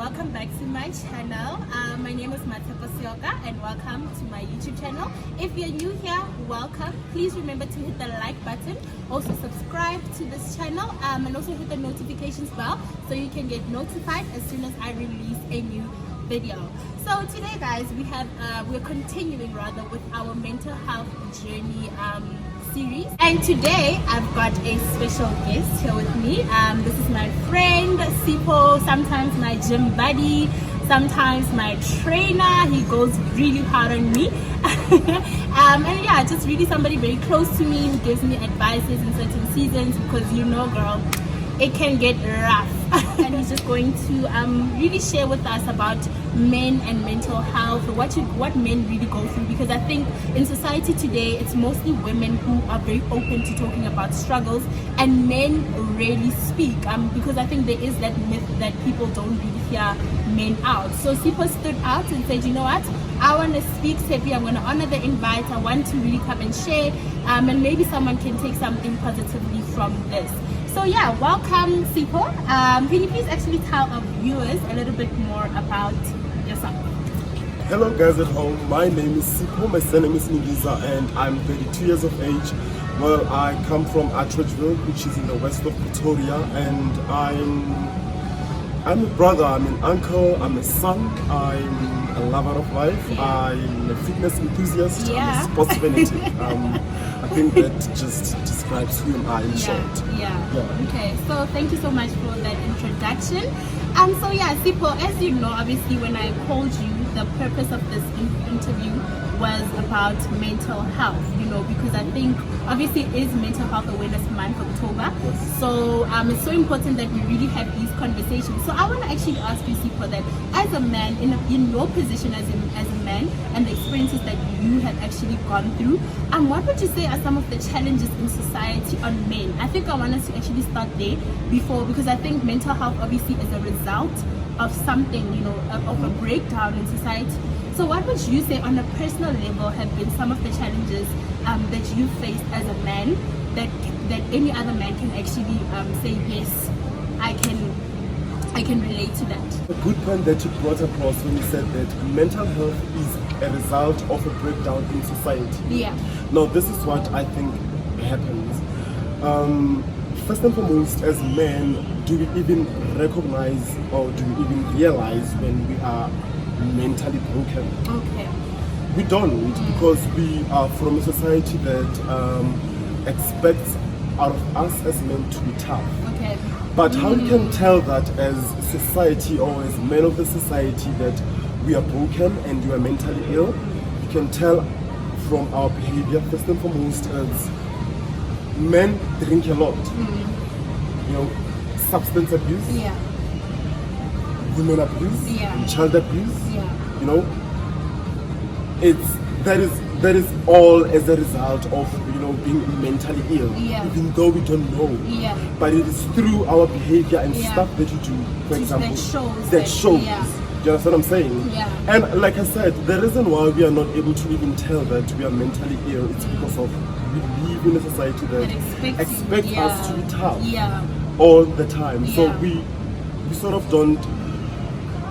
welcome back to my channel. My name is Sipho and welcome to my YouTube channel. If you're new here, welcome. Please remember to hit the like button, also subscribe to this channel, and also hit the notifications bell so you can get notified as soon as I release a new video. So today, guys, we're continuing with our mental health journey series, and today I've got a special guest here with me. This is my friend Sipho, sometimes my gym buddy, sometimes my trainer. He goes really hard on me and yeah, just really somebody very close to me who gives me advices in certain seasons, because you know, girl, it can get rough. And he's just going to really share with us about men and mental health, what men really go through, because I think in society today it's mostly women who are very open to talking about struggles and men rarely speak, because I think there is that myth that people don't really hear men out. So Sipho stood out and said, you know what, I want to speak, Seppi, I'm going to honor the invite, I want to really come and share, and maybe someone can take something positively from this. So yeah, welcome Sipho. Can you please actually tell our viewers a little bit more about yourself? Hello guys at home, my name is Sipho, my surname is Ningiza, and I'm 32 years of age. Well, I come from Atteridgeville, which is in the west of Pretoria, and I'm a brother, I'm an uncle, I'm a son, I'm a lover of life, yeah. I'm a fitness enthusiast, yeah. I'm a sports fanatic. I think that just describes who I am in short. Yeah. Okay, so thank you so much for that introduction. So yeah, Sipho, as you know, obviously when I called you, the purpose of this interview was about mental health, you know, because I think obviously it is Mental Health Awareness Month, October. Yes. So it's so important that we really have these conversations. So I want to actually ask you, Sipho, that as a man, in your position as a man and the experiences that you have actually gone through, what would you say are some of the challenges in society on men? I think I want us to actually start there because I think mental health obviously is a result of something, you know, of a breakdown in society. So what would you say on a personal level have been some of the challenges that you faced as a man that any other man can actually say, yes, I can relate to that? A good point that you brought across when you said that mental health is a result of a breakdown in society. Yeah. Now this is what I think happens. First and foremost, as men, do we even recognize or do we even realize when we are mentally broken? Okay. We don't, because we are from a society that expects out of us as men to be tough. Okay. But how you can tell that as society or as men of the society that we are broken and you are mentally ill? You can tell from our behavior. First and foremost, as men drink a lot. You know, substance abuse. Yeah. Women abuse, yeah. Child abuse, yeah. You know, that is all as a result of, you know, being mentally ill, yeah. Even though we don't know, yeah. But it is through our behavior and yeah. stuff that you do, for example, that shows. Yeah. Do you understand what I'm saying? Yeah. And like I said, the reason why we are not able to even tell that we are mentally ill, it's because of we live in a society that expects yeah. us to be tough, yeah. all the time. Yeah. So we sort of don't,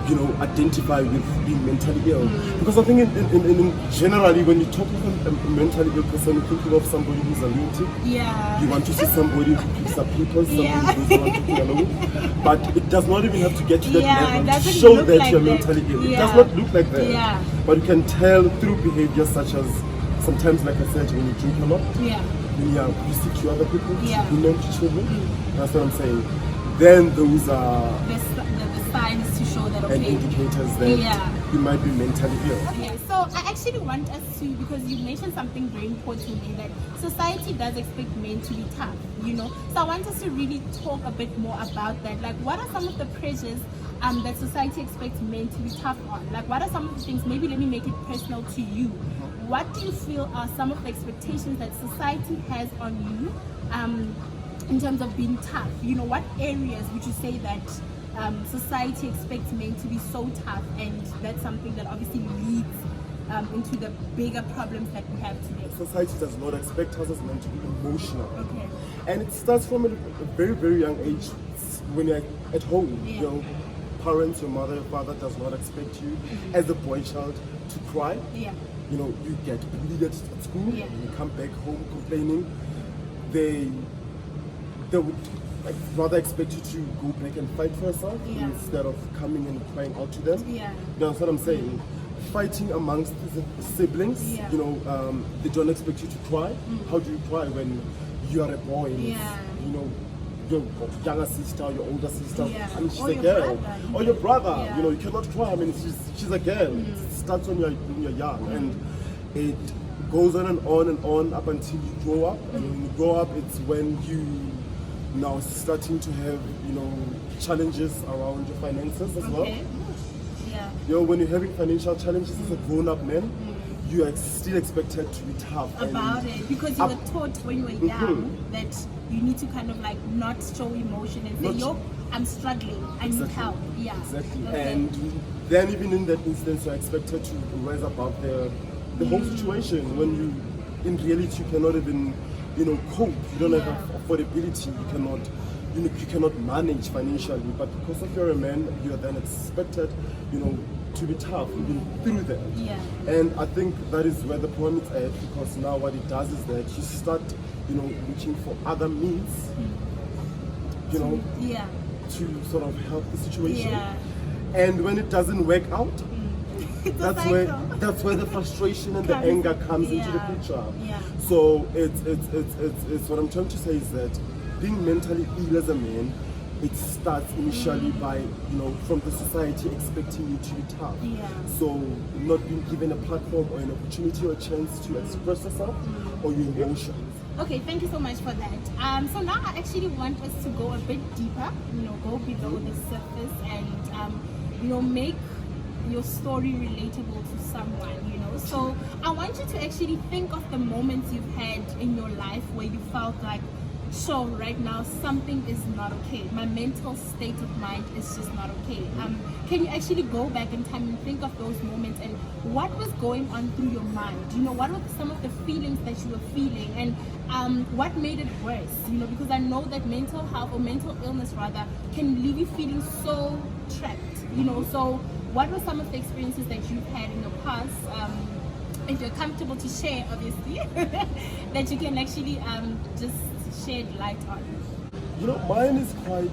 you know, identify with being mentally ill, because I think in generally when you talk of a mentally ill person, you're thinking of somebody who's a lunatic. Yeah. You want to see somebody who picks up people, somebody yeah. who's the one talking alone. But it does not even have to get to that yeah, level to show that like you're that. mentally ill. Yeah. It does not look like that. Yeah. But you can tell through behavior such as sometimes, like I said, when you drink a lot, yeah. when you are abusive to other people, yeah. to women, to children. That's what I'm saying. Then those are the signs to show that, okay, and indicators that yeah. you might be mentally ill. Okay, so I actually want us to, because you mentioned something very important in that society does expect men to be tough, you know. So I want us to really talk a bit more about that. Like, what are some of the pressures that society expects men to be tough on? Like, what are some of the things, maybe let me make it personal to you. What do you feel are some of the expectations that society has on you in terms of being tough? You know, what areas would you say that society expects men to be so tough, and that's something that obviously leads into the bigger problems that we have today? Society does not expect us as men to be emotional. Okay. And it starts from a very, very young age when you're at home, yeah. you know, parents, your mother, your father does not expect you as a boy child to cry. Yeah. You know, you get bullied at school, Yeah. you come back home complaining. They would like rather expect you to go back and fight for yourself Yeah. instead of coming and crying out to them. Yeah. You know what I'm saying? Fighting amongst the siblings, Yeah. you know, they don't expect you to cry. How do you cry when you are a boy? Yeah. You know, your younger sister, your older sister, Yeah. I mean, she's Or a your girl. brother. Or your brother, Yeah. you know, you cannot cry. I mean, she's a girl. It starts when you're young, and it goes on and on and on up until you grow up. And when you grow up, it's when you now starting to have, you know, challenges around your finances as well. Okay. Yeah. You know, when you're having financial challenges as a grown-up man, you are still expected to be tough About and it, because you were taught when you were young that you need to kind of like not show emotion and say, Not- yo, I'm struggling, I need help. Yeah. Exactly. Okay. And then even in that instance, you're expected to rise above the whole situation when you, in reality, you cannot even, you know, cope. You don't have affordability. You cannot, you know, you cannot manage financially. But because of you're a man, you are then expected, you know, to be tough, even through that. Yeah. And I think that is where the problem is at, because now what it does is that you start, you know, looking for other means, you know, Yeah. to sort of help the situation. Yeah. And when it doesn't work out, It's a that's where the frustration and the Comes- anger comes into the yeah, picture. yeah. So it's what I'm trying to say is that being mentally ill as a man, it starts initially by, you know, from the society expecting you to be tough. Yeah. So not being given a platform or an opportunity or a chance to express yourself or your emotions. Okay, thank you so much for that. So now I actually want us to go a bit deeper, you know, go below the surface and, you know, make your story relatable to someone, you know. So I want you to actually think of the moments you've had in your life where you felt like, so right now something is not okay. My mental state of mind is just not okay. Can you actually go back in time and think of those moments and what was going on through your mind? You know, what were some of the feelings that you were feeling and what made it worse? You know, because I know that mental health or mental illness rather can leave you feeling so trapped. You know, so what were some of the experiences that you've had in the past? If you're comfortable to share, obviously, that you can actually just shed light on. You know, mine is quite,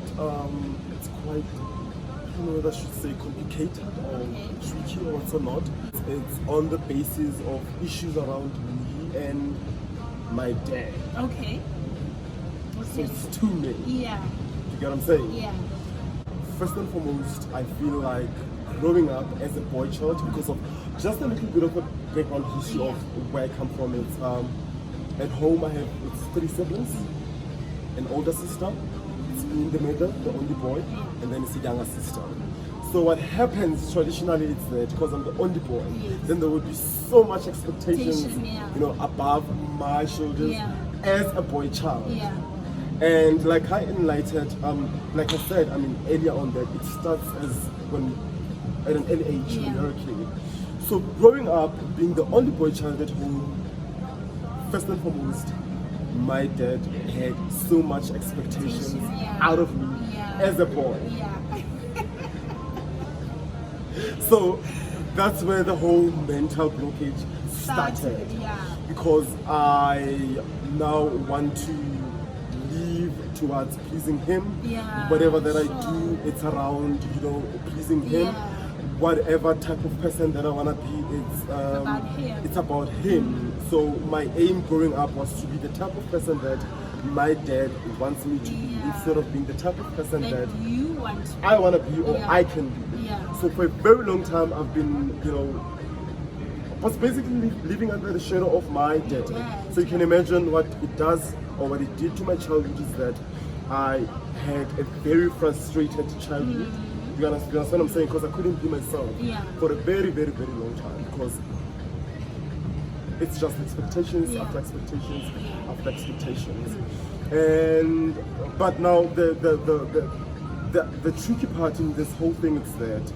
it's quite, I don't know whether I should say complicated or tricky or what's or not. It's on the basis of issues around me and my dad. Okay. So it's too many. Yeah. You get what I'm saying? Yeah. First and foremost, I feel like growing up as a boy child, because of just a little bit of a background history of where I come from. It's at home I have 3 siblings, an older sister, it's me in the middle, the only boy, and then it's a younger sister. So what happens traditionally is that because I'm the only boy, then there would be so much expectations, you know, above my shoulders as a boy child. Yeah. And like I enlightened, like I said, I mean earlier on that it starts as when at an early age when you're a kid. So growing up, being the only boy child at home, first and foremost, my dad had so much expectations out of me as a boy. Yeah. So that's where the whole mental blockage started. Yeah. Because I now want to live towards pleasing him. Yeah, Whatever that I sure. do, it's around, you know, pleasing him. Yeah. Whatever type of person that I want to be, about him. it's about him. So my aim growing up was to be the type of person that my dad wants me to be, instead of being the type of person that you want to. I want to be or I can be. Yeah. So for a very long time, I've been, you know, was basically living under the shadow of my dad. So you can imagine what it does or what it did to my childhood is that I had a very frustrated childhood. You understand what I'm saying? Because I couldn't be myself for a very, very, very long time, because it's just expectations after expectations after expectations. And but now the tricky part in this whole thing is that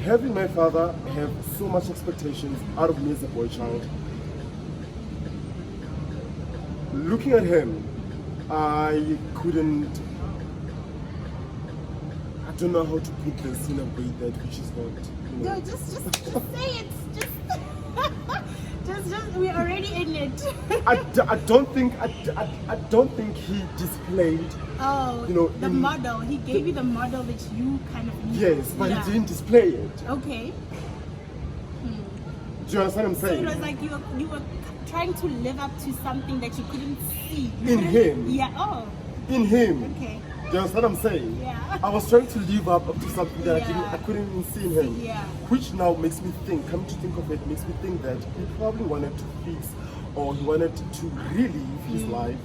having my father have so much expectations out of me as a boy child, looking at him, I couldn't don't know how to put this in a way that which is not. You know. No, just say it. Just we're already in it. I don't think he displayed. Oh, you know, the model. He gave you the model that you kind of need. Yes, but he didn't display it. Okay. Do you understand what I'm saying? So it was like you were trying to live up to something that you couldn't see. In him. Yeah. Oh. In him. Okay. Do you understand what I'm saying? Yeah. I was trying to live up to something that Yeah. I couldn't even see in him. Yeah. Which now makes me think, come to think of it, makes me think that he probably wanted to fix, or he wanted to relive his life,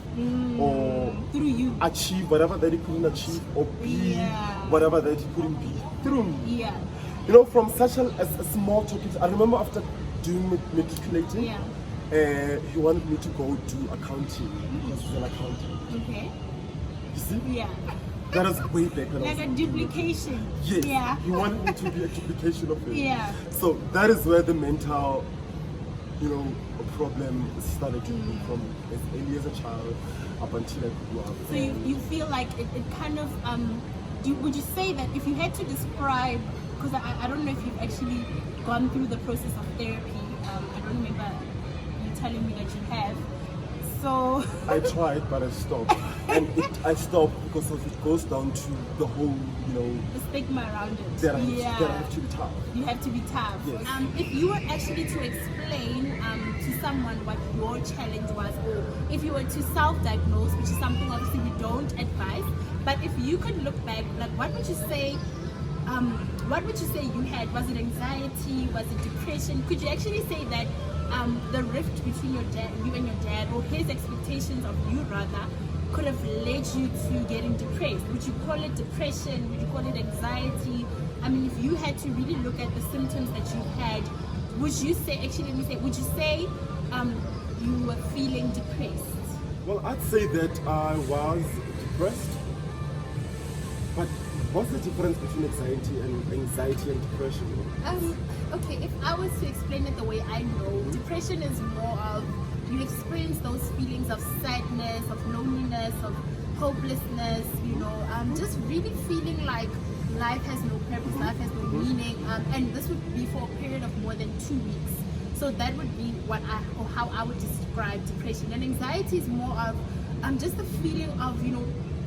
or through you. achieve whatever that he couldn't achieve, or be whatever that he couldn't be through me. Yeah. You know, from such a small topic, I remember after doing matriculating, he wanted me to go do accounting because he's an accountant. Okay. You see? Yeah. That was way back when Like I a was duplication. Yes. Yeah. He wanted me to be a duplication of him. Yeah. So that is where the mental, problem started to be from as early as a child up until I grew up. So you feel like it kind of would you say that if you had to describe, because I don't know if you've actually gone through the process of therapy, I don't remember you telling me that you have. So I tried, but I stopped. And I stopped because it goes down to the whole, the stigma around it. That I have to be tough. You have to be tough. Yes. If you were actually to explain to someone what your challenge was, or if you were to self-diagnose, which is something obviously we don't advise, but if you could look back, like what would you say? What would you say you had? Was it anxiety? Was it depression? Could you actually say that the rift between you and your dad, or his expectations of you rather, could have led you to getting depressed? Would you call it depression? Would you call it anxiety? I mean, if you had to really look at the symptoms that you had, would you say, would you say you were feeling depressed? Well, I'd say that I was depressed. But what's the difference between anxiety and depression? Okay, if I was to explain it the way I know, depression is more of you experience those feelings of sadness, of loneliness, of hopelessness, just really feeling like life has no purpose, life has no meaning, and this would be for a period of more than 2 weeks. So that would be how I would describe depression. And anxiety is more of just the feeling of,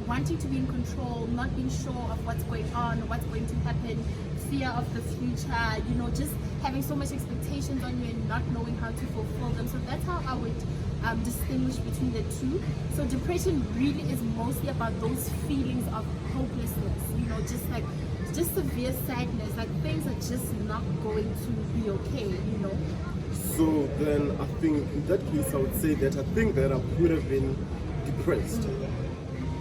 wanting to be in control, not being sure of what's going on, what's going to happen, fear of the future, just having so much expectations on you and not knowing how to fulfill them. So that's how I would distinguish between the two. So depression really is mostly about those feelings of hopelessness, just severe sadness, like things are just not going to be okay. So then I think in that case I would say that I think that I could have been depressed.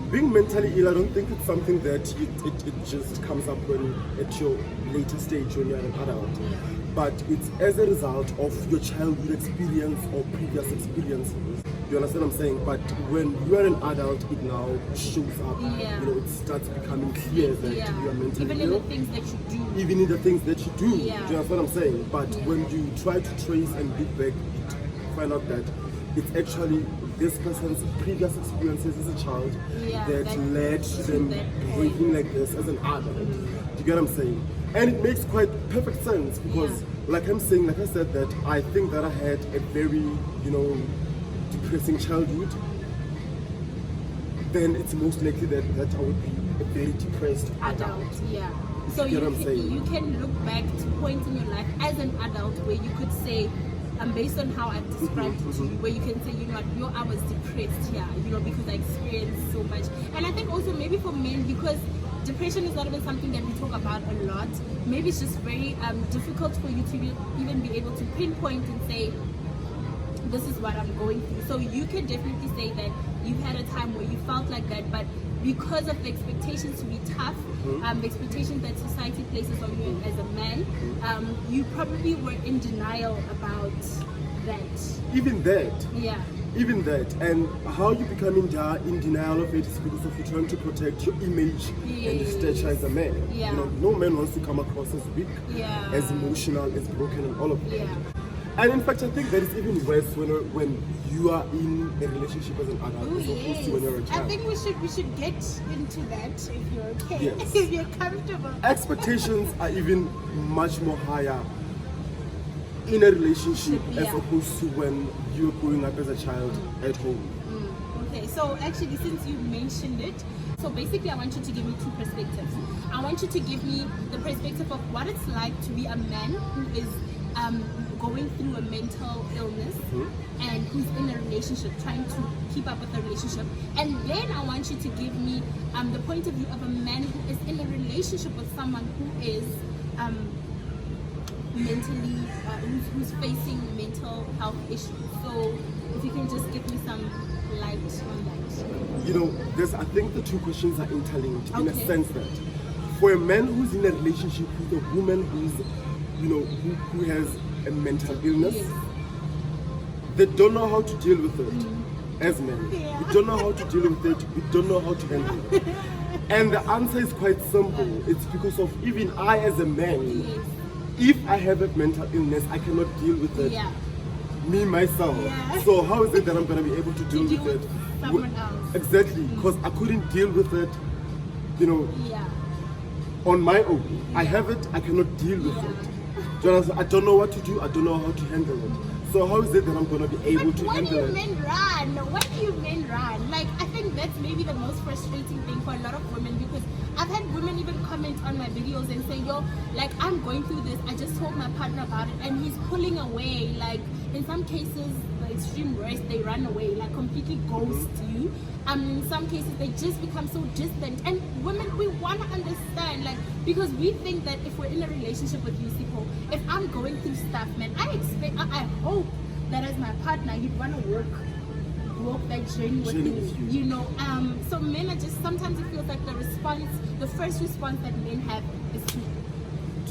Being mentally ill, I don't think it's something that it just comes up at your later stage when you're an adult. Yeah. But it's as a result of your childhood experience or previous experiences. You understand what I'm saying? But when you are an adult, it now shows up. Yeah. It starts becoming clear that you are mentally Even ill. in the things that you do. Even in the things that you do. Yeah. Do you understand what I'm saying? But when you try to trace and look back, you find out that it's actually this person's previous experiences as a child that led to them behaving like this as an adult. Do you get what I'm saying? And it makes quite perfect sense because, like I said, that I think that I had a very, depressing childhood. Then it's most likely that I would be a very depressed adult. Yeah. So you can look back to points in your life as an adult where you could say, based on how I've described it to you, where you can say, I was depressed here, because I experienced so much. And I think also maybe for men, because depression is not even something that we talk about a lot, maybe it's just very difficult for you to even be able to pinpoint and say, this is what I'm going through. So you can definitely say that you've had a time where you felt like that, but because of the expectations to be tough, the expectations that society places on you as a man, you probably were in denial about that. Even that. Yeah. Even that. And how you become in denial of it is because of you trying to protect your image and your stature as a man. Yeah. No man wants to come across as weak, Yeah. as emotional, as broken, and all of that. Yeah. And in fact, I think that is even worse when you are in a relationship as an adult Oh, as opposed yes. to when you're a I child. think we should get into that if you're okay. Yes. If you're comfortable. Expectations are even much more higher in a relationship as Yeah. opposed to when you're growing up as a child at home. Okay, so actually, since you mentioned it, so basically, I want you to give me two perspectives. I want you to give me the perspective of what it's like to be a man who is going through a mental illness and who's in a relationship, trying to keep up with the relationship. And then I want you to give me the point of view of a man who is in a relationship with someone who is mentally, who's facing mental health issues. So if you can just give me some light on that. You know, I think the two questions are interlinked in a Okay. sense that for a man who's in a relationship with a woman who's, you know, who has a mental illness, Yes. they don't know how to deal with it as men. Yeah. We don't know how to deal with it. We don't know how to handle it. And the answer is quite simple. It's because of even I as a man, Yes. if I have a mental illness, I cannot deal with it. Yeah. Me myself. Yeah. So how is it that I'm gonna be able to deal deal with with it? someone else. Exactly, because I couldn't deal with it, you know, Yeah. on my own. I have it, I cannot deal with Yeah. it. Do you understand? I don't know what to do, I don't know how to handle it. So how is it that I'm gonna be able But to why do handle you it? men run? Why do you men run? Like, I think that's maybe the most frustrating thing for a lot of women, because I've had women even comment on my videos and say, yo, like, I'm going through this, I just told my partner about it and he's pulling away. Like, in some cases, the extreme worst, they run away, like completely ghost you. In some cases, they just become so distant. And women, we want to understand, like, because we think that if we're in a relationship with you, Sipho, if I'm going through stuff, man, I hope that as my partner, you'd want to walk that journey with me, you know. So men are just, sometimes it feels like the first response that men have is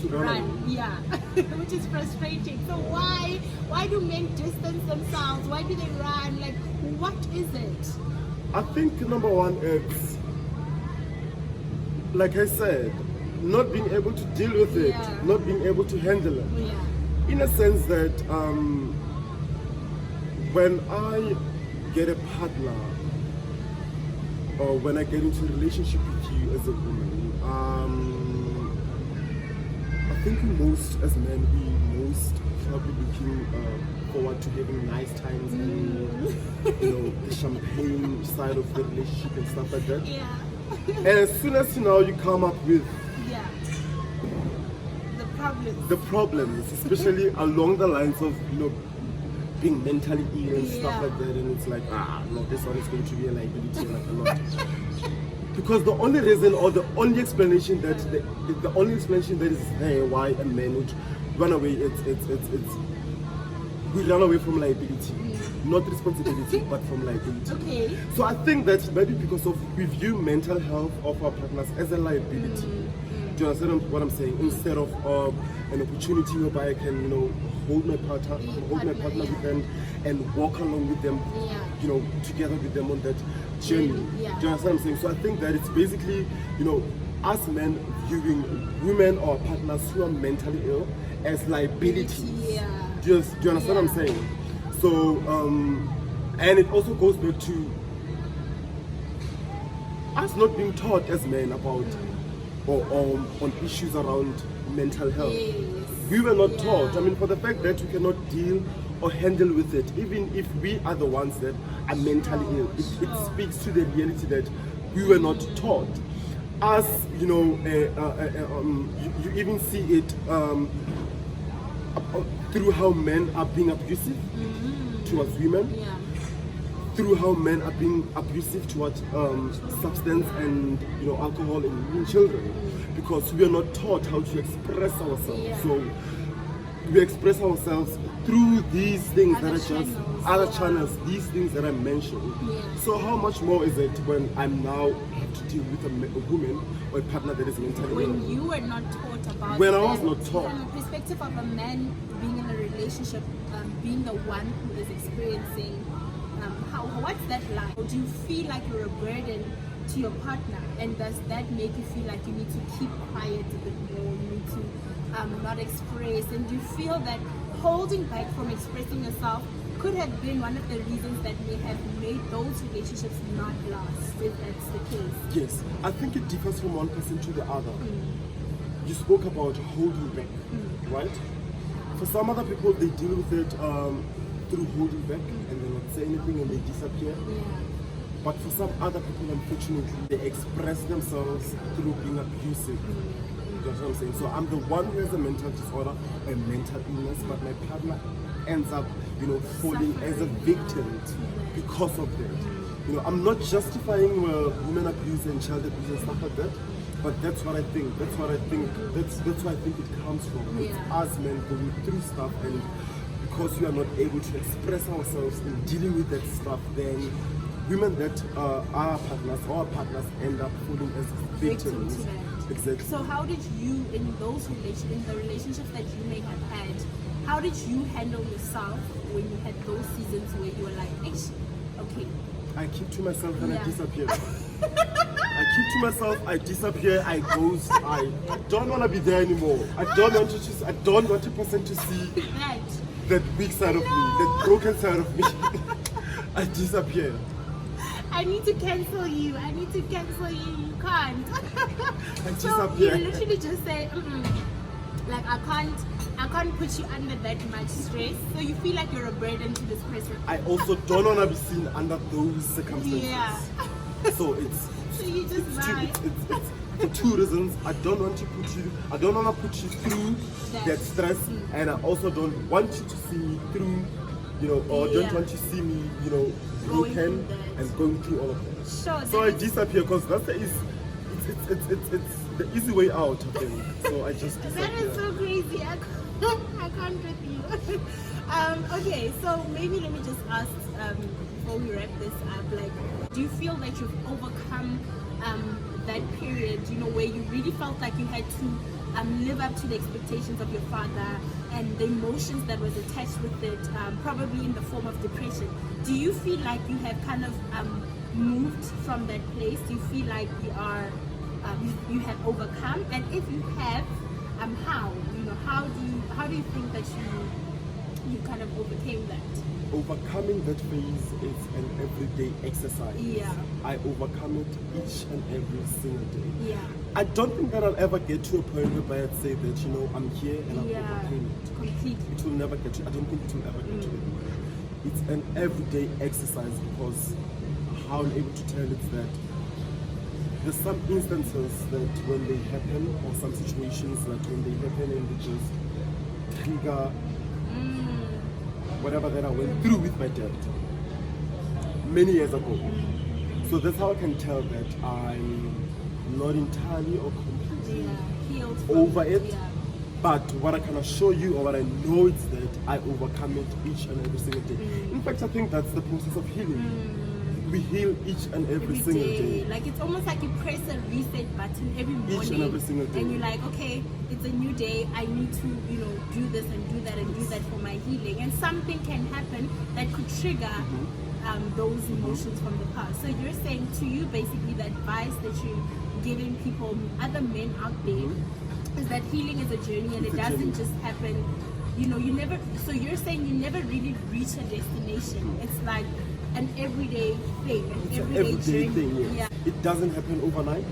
to run, yeah, which is frustrating. So why do men distance themselves? Why do they run? Like, what is it? I think number one is, like I said, not being able to deal with it, Yeah. not being able to handle it. Yeah. In a sense that when I get a partner or when I get into a relationship with you as a woman, I think as men, we most probably looking forward to having nice times and, you know, the champagne side of the relationship and stuff like that. Yeah. And as soon as, you know, you come up with Yeah. the problems, especially along the lines of, you know, being mentally ill and stuff Yeah. like that, and it's like, no, this one is going to be a liability, like a lot. Because the only reason or the only explanation that the only explanation that is there why a man would run away, it's we run away from liability, not responsibility, but from liability. Okay. So I think that maybe because of we view mental health of our partners as a liability. Do you understand what I'm saying? Instead of an opportunity whereby I can, you know, hold my partner Yeah. with them and walk along with them, Yeah. you know, together with them on that journey. Yeah. Do you understand what I'm saying? So I think that it's basically, you know, us men viewing women or partners who are mentally ill as liabilities. Yeah. Do you understand what I'm saying? So, and it also goes back to us not being taught as men about or on issues around mental health. Yes. We were not Yeah. taught. I mean, for the fact that we cannot deal or handle with it, even if we are the ones that are mentally ill, it Sure. speaks to the reality that we were not taught. As you know, you even see it through how men are being abusive towards women, Yeah. through how men are being abusive towards substance and, you know, alcohol and even children, because we are not taught how to express ourselves. Yeah. So we express ourselves through these things Other that are just channels, other yeah. channels, these things that I mentioned. Yeah. So how much more is it when I'm now have to deal with a woman or a partner that is mentally ill? When you were not taught about When I that, was not taught. from the perspective of a man being in a relationship, being the one who is experiencing, what's that like? Do you feel like you're a burden to your partner, and does that make you feel like you need to keep quiet a bit more, you need to not express, and do you feel that holding back from expressing yourself could have been one of the reasons that may have made those relationships not last, if that's the case? Yes, I think it differs from one person to the other. You spoke about holding back, right? For some other people, they deal with it through holding back and they not say anything and they disappear. But for some other people, unfortunately, they express themselves through being abusive. That's what I'm saying. So I'm the one who has a mental disorder, a mental illness, but my partner ends up, falling as a victim because of that. I'm not justifying women abuse and child abuse and stuff like that, but that's what I think. That's where I think it comes from. It's us men going through stuff, and because we are not able to express ourselves in dealing with that stuff, then women that are our partners end up falling as victims. Exactly. So how did you, in the relationships that you may have had, how did you handle yourself when you had those seasons where you were like, okay? I keep to myself and I disappear. I keep to myself, I disappear, I ghost, I don't want to be there anymore. I don't want a person to see that weak side of me, that broken side of me. I disappear. I need to cancel you. You can't. I So disappear. you literally just say, like I can't put you under that much stress. So you feel like you're a burden to this person. I also don't want to be seen under those circumstances. Yeah. So it's you just lie. it's for two reasons. I don't want to put you through that stress, and I also don't want you to see me through, or don't want you to see me, broken and going through all of that. Sure. So I disappear because that's it's the easy way out, I think. So I just disappear. That is so crazy. I can't with you. Okay, so maybe let me just ask before we wrap this up, like, do you feel that you've overcome that period, where you really felt like you had to live up to the expectations of your father and the emotions that was attached with it, probably in the form of depression? Do you feel like you have kind of moved from that place? Do you feel like you are you have overcome? And if you have, how? How do you think that you kind of overcame that? Overcoming that phase is an everyday exercise. Yeah. I overcome it each and every single day. Yeah. I don't think that I'll ever get to a point where I'd say that, I'm here and I've overcome it. Completely. It will never get to, I don't think it will ever get to it. It's an everyday exercise because how I'm able to tell it's that there's some instances that when they happen, or some situations that when they happen and they just trigger whatever that I went through with my dad many years ago. So that's how I can tell that I'm not entirely or completely healed over it. Yeah. But what I can assure you, or what I know, is that I overcome it each and every single day. In fact, I think that's the process of healing. We heal each and every single day. Like it's almost like you press a reset button every morning. Each and every single day. And you're like, okay, it's a new day. I need to, do this and do that and do that for my healing. And something can happen that could trigger those emotions from the past. So you're saying to you, basically, the advice that you're giving people, other men out there, is that healing is a journey and it doesn't just happen. You never. So you're saying you never really reach a destination. It's like an everyday thing, It's an everyday thing, yes. Yeah. It doesn't happen overnight.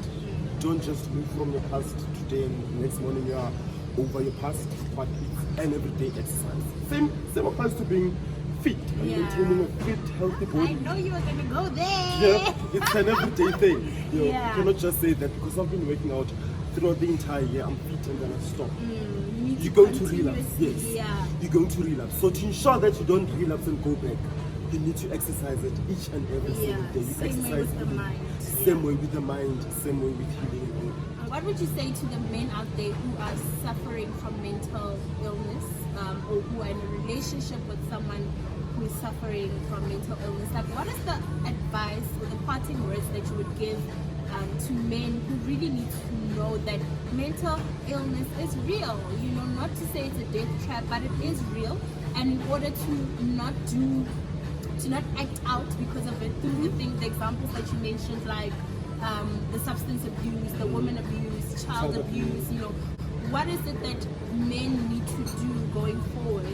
Don't just move from your past today and the next morning you are over your past, but it's an everyday exercise. Same applies to being fit and maintaining a fit, healthy body. I know you were gonna go there. Yeah, it's an everyday thing. You Yeah. cannot just say that because I've been working out throughout the entire year, I'm fit and then I stop. You You're going to relapse, yes. Yeah. You're going to relapse. So to ensure that you don't relapse and go back, you need to exercise it each and every single day. You Same way with the mind. Same way with the mind, same way with healing and all. What would you say to the men out there who are suffering from mental illness, or who are in a relationship with someone who is suffering from mental illness? Like, what is the advice or the parting words that you would give to men who really need to know that mental illness is real? Not to say it's a death trap, but it is real. And in order to not act out because of it, through the examples that you mentioned, like the substance abuse, the woman abuse, child abuse, what is it that men need to do going forward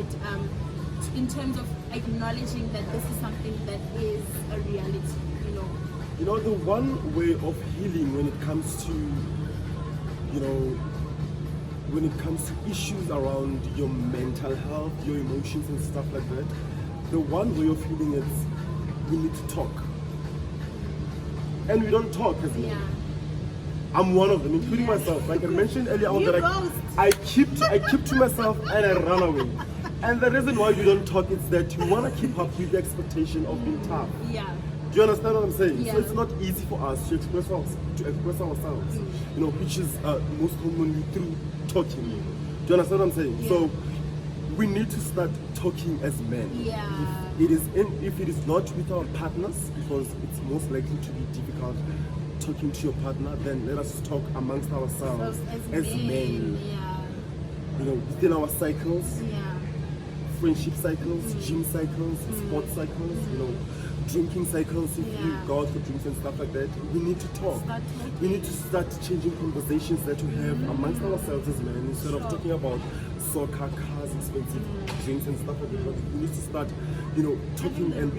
in terms of acknowledging that this is something that is a reality, you know? You know, the one way of healing when it comes to, you know, when it comes to issues around your mental health, your emotions and stuff like that, the one way of healing is we need to talk. And we don't talk as men. Yeah. I'm one of them, including myself. Like I mentioned earlier on, that I keep to myself and I run away. And the reason why we don't talk is that we want to keep up with the expectation of being tough. Yeah. Do you understand what I'm saying? Yeah. So it's not easy for us to express ourselves. You know, which is most commonly through talking. Do you understand what I'm saying? Yeah. So we need to start talking as men. Yeah. If it is not with our partners, because it's most likely to be difficult talking to your partner, then let us talk amongst ourselves as men. Yeah. You know, within our cycles, Yeah. friendship cycles, gym cycles, sports cycles, you know, drinking cycles, if we go out for drinks and stuff like that. We need to talk. We need to start changing conversations that we have amongst ourselves as men, instead of talking about soccer, cars, expensive drinks and stuff like that. But we need to start, you know, talking and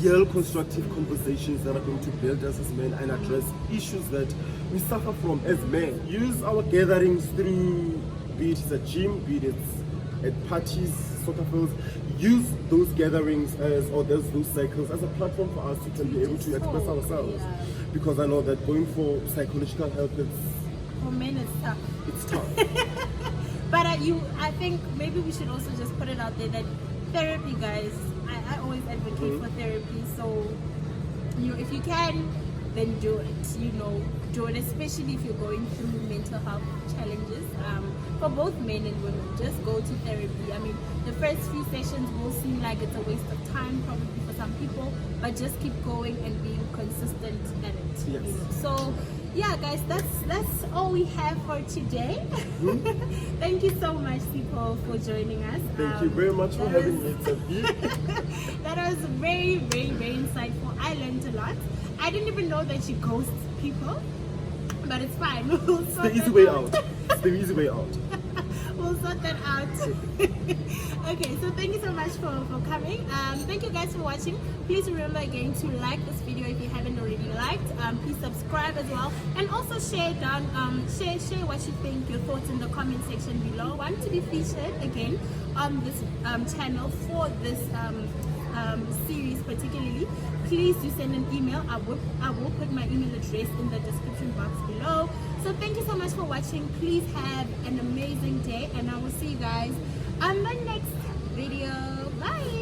real constructive conversations that are going to build us as men and address issues that we suffer from as men. Use our gatherings through, be it at gym, be it at parties, soccer fields. Use those gatherings or those cycles as a platform for us to be able to express ourselves. Yeah. Because I know that going for psychological help, For men, it's tough. it's tough. But I think maybe we should also just put it out there that therapy, guys, I always advocate for therapy. So, you know, if you can, then do it. You know, do it, especially if you're going through mental health challenges. For both men and women, just go to therapy. I mean, the first few sessions will seem like it's a waste of time, probably for some people, but just keep going and being consistent at it. Yes. You know? So, yeah, guys, that's all we have for today. Thank you so much, Sipho, for joining us. Thank you very much for having me. That was very, very, very insightful. I learned a lot. I didn't even know that you ghost people, but it's fine. We'll It's the easy way out. It's the easy way out. We'll sort that out. Okay, so thank you so much for coming. Thank you guys for watching. Please remember again to like this video if you haven't already liked. Please subscribe as well, and also share down share what you think, your thoughts in the comment section below. I want to be featured again on this channel for this series particularly. Please do send an email. I will put my email address in the description box below. So thank you so much for watching. Please have an amazing day, and I will see you guys on the next video. Bye.